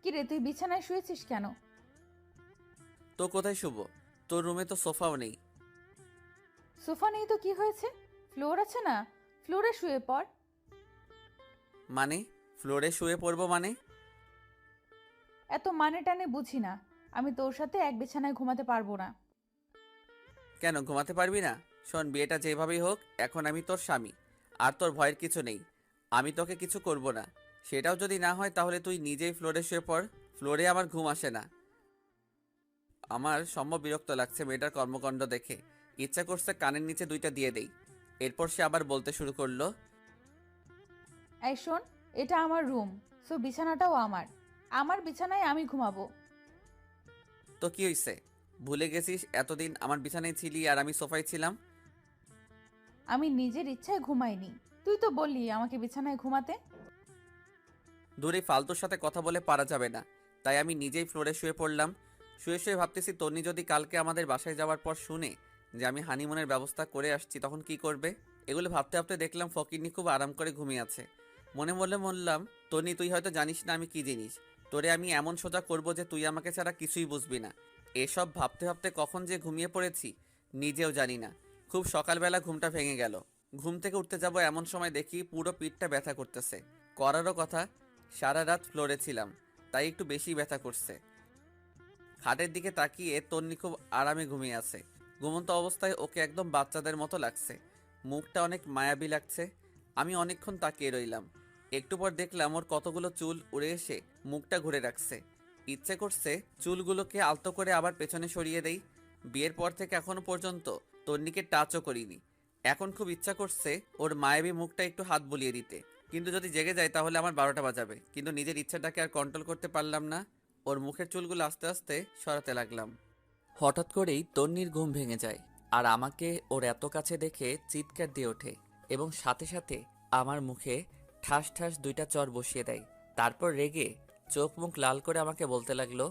কিরে, তুই বিছানায় শুয়েছিস কেন? তো কোথায় শুব? তোর রুমে তো সোফাও নেই। সোফা নেই তো কি হয়েছে? ফ্লোর আছে না, ফ্লোরে শুয়ে পড়। মানে? ফ্লোরে শুয়ে পড়বো মানে? এত মানে টানে বুঝি না। আমি তোর সাথে এক বিছানায় ঘুমাতে পারবো না। কেন ঘুমাতে পারবি না? শোন, বিয়েটা যেভাবেই হোক, এখন আমি তোর স্বামী। আর তোর ভয়ের কিছু নেই। আমি তোকে কিছু করব না। সেটাও যদি না হয় তাহলে তুই নিজেই ফ্লোরে শুয়ে পড়। ফ্লোরে আমার ঘুম আসে না। আমার সম্ভব বিরক্ত লাগছে মেয়েটার কর্মকাণ্ড দেখে। ইচ্ছা করছে কানের নিচে দুইটা দিয়ে দেই। এরপর সে আবার বলতে শুরু করলো। এই শোন, এটা আমার রুম, সো বিছানাটাও আমার। আমার বিছানায় আমি ঘুমাবো। তো কি হইছে? ভুলে গেছিস এতদিন আমার বিছানায় ছিলি আর আমি সোফায় ছিলাম? আমি নিজের ইচ্ছায় ঘুমাইনি। তুই তো বললি আমাকে বিছানায় ঘুমাতে। দূরে ফালতুর সাথে কথা বলে পারা যাবে না। তাই আমি নিজেই ফ্লোরে শুয়ে পড়লাম। শুয়ে শুয়ে ভাবতেছি, তন্নি যদি কালকে আমাদের বাসায় যাওয়ার পর শুনে যে আমি হানিমুনের ব্যবস্থা করে আসছি, তখন কি করবে? এগুলো ভাবতে ভাবতে দেখলাম ফকিরনি খুব আরাম করে ঘুমিয়ে আছে। মনে মনে বললাম, তন্নি তুই হয়তো জানিস না আমি কি জিনিস। তোরে আমি এমন সোজা করব যে তুই আমাকে ছাড়া কিছুই বুঝবি না। এসব ভাবতে ভাবতে কখন যে ঘুমিয়ে পড়েছি নিজেও জানি না। খুব সকালবেলা ঘুমটা ভেঙে গেল। ঘুম থেকে উঠতে যাব এমন সময় দেখি পুরো পিঠটা ব্যথা করতেছে। করারও কথা, সারা রাত ফ্লোরে ছিলাম, তাই একটু বেশি ব্যথা করছে। খাটের দিকে তাকিয়ে তন্নি খুব আরামে ঘুমিয়ে আছে। ঘুমন্ত অবস্থায় ওকে একদম বাচ্চাদের মতো লাগছে। মুখটা অনেক মায়াবী লাগছে। আমি অনেকক্ষণ তাকিয়ে রইলাম। একটু পর দেখলাম ওর কতগুলো চুল উড়ে এসে মুখটা ঘুরে রাখছে। ইচ্ছে করছে চুলগুলোকে আলতো করে আবার পেছনে সরিয়ে দেই। বিয়ের পর থেকে এখনো পর্যন্ত তন্নিকে টাচও করিনি। এখন খুব ইচ্ছা করছে ওর মায়াবী মুখটা একটু হাত বুলিয়ে দিতে। কিন্তু যদি জেগে যায় তাহলে আমার 12টা বাজাবে। কিন্তু নিজের ইচ্ছাটাকে আর কন্ট্রোল করতে পারলাম না। ওর মুখের চুলগুলো আস্তে আস্তে সরাতে লাগলাম। হঠাৎ করেই তন্নির ঘুম ভেঙে যায়। আর আমাকে ওর এত কাছে দেখে চিৎকার দিয়ে ওঠে এবং সাথে সাথে আমার মুখে ঠাস ঠাস দুইটা চড় বসিয়ে দেয়। তারপর রেগে চোখ মুখ লাল করে আমাকে বলতে লাগলো।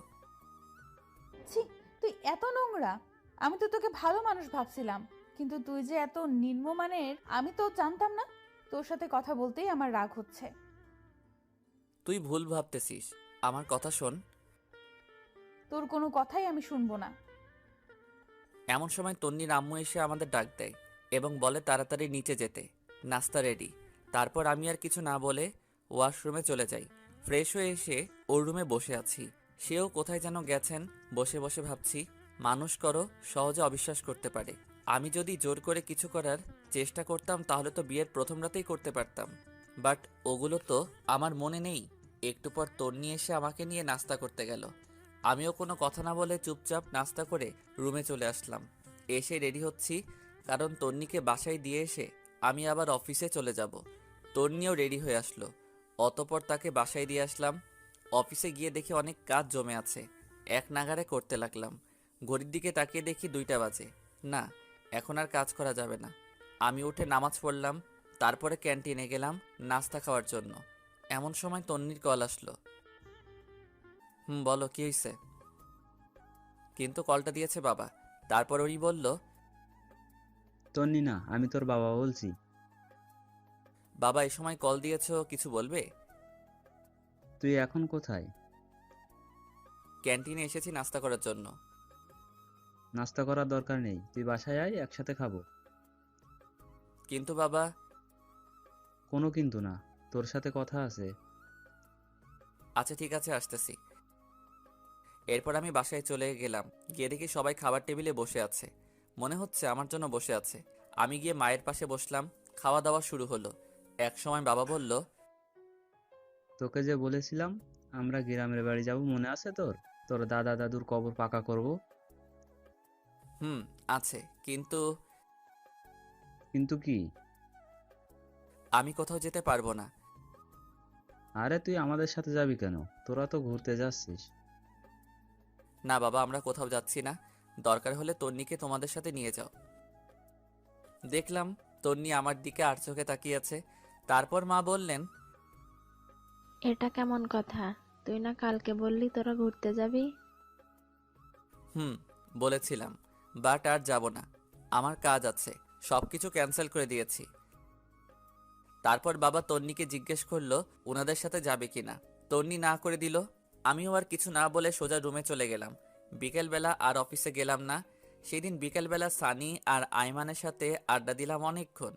ছি, তুই এত নোংরা! আমি তো তোকে ভালো মানুষ ভাবছিলাম, কিন্তু তুই যে এত নিম্নমানের আমি তো জানতাম না। তোর সাথে কথা বলতেই আমার রাগ হচ্ছে। তুই ভুল ভাবতেছিস, আমার কথা শোন। তোর কোনো কথাই আমি শুনবো না। এমন সময় তন্নির আম্মু এসে আমাদের ডাক দেয় এবং বলে তাড়াতাড়ি নিচে যেতে, নাস্তা রেডি। তারপর আমি আর কিছু না বলে ওয়াশরুমে চলে যাই। ফ্রেশ হয়ে এসে ওর রুমে বসে আছি। সেও কোথায় যেন গেছেন। বসে বসে ভাবছি, মানুষ করো সহজে অবিশ্বাস করতে পারে। আমি যদি জোর করে কিছু করার চেষ্টা করতাম তাহলে তো বিয়ের প্রথম রাতেই করতে পারতাম। বাট ওগুলো তো আমার মনে নেই। একটু পর তন্নি এসে আমাকে নিয়ে নাস্তা করতে গেল। আমিও কোনো কথা না বলে চুপচাপ নাস্তা করে রুমে চলে আসলাম। এসে রেডি হচ্ছি, কারণ তন্নিকে বাসায় দিয়ে এসে আমি আবার অফিসে চলে যাব। তন্নিও রেডি হয়ে আসলো। অতপর তাকে বাসায় দিয়ে আসলাম। অফিসে গিয়ে দেখি অনেক কাজ জমে আছে। এক নাগাড়ে করতে লাগলাম। ঘড়ির দিকে তাকিয়ে দেখি 2টা বাজে। না, এখন আর কাজ করা যাবে না। আমি উঠে নামাজ পড়লাম। তারপরে ক্যান্টিনে গেলাম নাস্তা খাওয়ার জন্য। এমন সময় তন্নির কল আসলো। বলো, কি হয়েছে? কিন্তু কলটা দিয়েছে বাবা। তারপর উনি বলল, তন্নি না, আমি তোর বাবা বলছি। বাবা এ সময় কল দিয়েছো, কিছু বলবে? তুই এখন কোথায়? ক্যান্টিনে এসেছি নাস্তা করার জন্য। নাস্তা করার দরকার নেই, তুই বাসায় আয়, একসাথে খাবো। কিন্তু বাবা। কোনো কিন্তু না, তোর সাথে কথা আছে। আচ্ছা ঠিক আছে, আসতেছি। এরপর আমি বাসায় চলে গেলাম। গিয়ে দেখি সবাই খাবার টেবিলে বসে আছে। মনে হচ্ছে আমার জন্য বসে আছে। আমি গিয়ে মায়ের পাশে বসলাম। খাওয়া দাওয়া শুরু হলো। এক সময় বাবা বলল, তোকে যে বলেছিলাম আমরা গ্রামের বাড়ি যাব, মনে আছে তোর? তোর দাদা দাদুর কবর পাকা করব। হুম, আছে, কিন্তু কিন্তু কি? আমি কোথাও যেতে পারবো না। আরে তুই আমাদের সাথে যাবি কেন? তোরা তো ঘুরতে যাচ্ছিস। না বাবা, আমরা কোথাও যাচ্ছি না। দরকার হলে তন্নিকে তোমাদের সাথে নিয়ে যাও। দেখলাম তন্নি আমার দিকে আর চোখে তাকিয়ে আছে। তারপর মা বললেন, এটা কেমন কথা? তুই না কালকে বললি তোরা ঘুরতে যাবি? হুম, বলেছিলাম, বাট আর যাব না। আমার কাজ আছে, সবকিছু ক্যান্সেল করে দিয়েছি। তারপর বাবা তন্নিকে জিজ্ঞেস করলো ওনাদের সাথে যাবে কিনা। তন্নি না করে দিল। আমিও আর কিছু না বলে সোজা রুমে চলে গেলাম। বিকেলবেলা আর অফিসে গেলাম না। সেই দিন বিকেলবেলা সানি আর আয়মানের সাথে আড্ডা দিলাম অনেকক্ষণ।